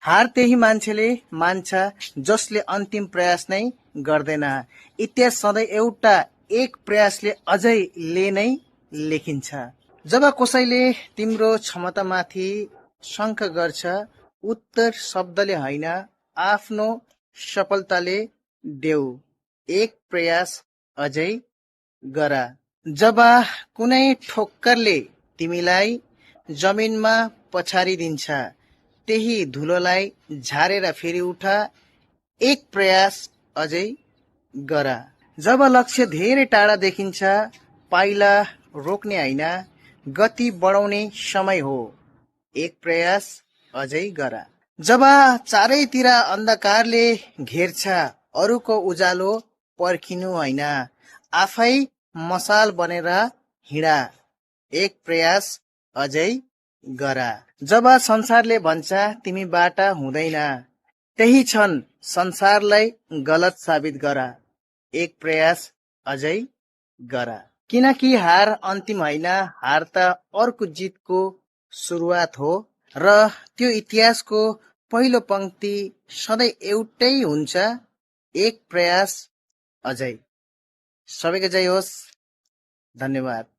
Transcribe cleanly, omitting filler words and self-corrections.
हार त्यही मान्छेले मान्छ जसले अन्तिम प्रयास नै गर्दैन। इतिहास सधैँ एउटा एक प्रयासले अझै ले नै लेखिन्छ। जब कसैले तिम्रो क्षमतामाथि शङ्का गर्छ, उत्तर शब्दले होइन, आफ्नो सफलताले देऊ। एक प्रयास अझै गर। जब कुनै ठोक्करले तिमीलाई जमिनमा पछारिदिन्छ, त्यही धुलोलाई झारेर फेरि उठ। एक प्रयास अझै गर। जब लक्ष्य धेरै टाढा देखिन्छ, पाइला रोक्ने होइन, गति बढाउने समय हो। एक प्रयास अझै गर। जब चारैतिर अन्धकारले घेर्छ, अरूको उज्यालो पर्खिनु होइन, आफै मशाल बनेर हिँड। एक प्रयास अझै गर। जब संसारले भन्छ तिमीबाट हुँदैन, त्यही क्षण संसारलाई गलत साबित गर। एक प्रयास अझै गर। किनकि हार अन्तिम होइन, हार त अर्को जितको सुरुवात हो र त्यो इतिहासको पहिलो पंक्ति सधैँ एउटै हुन्छ, एक प्रयास अझै। सबैको जय होस्। धन्यवाद।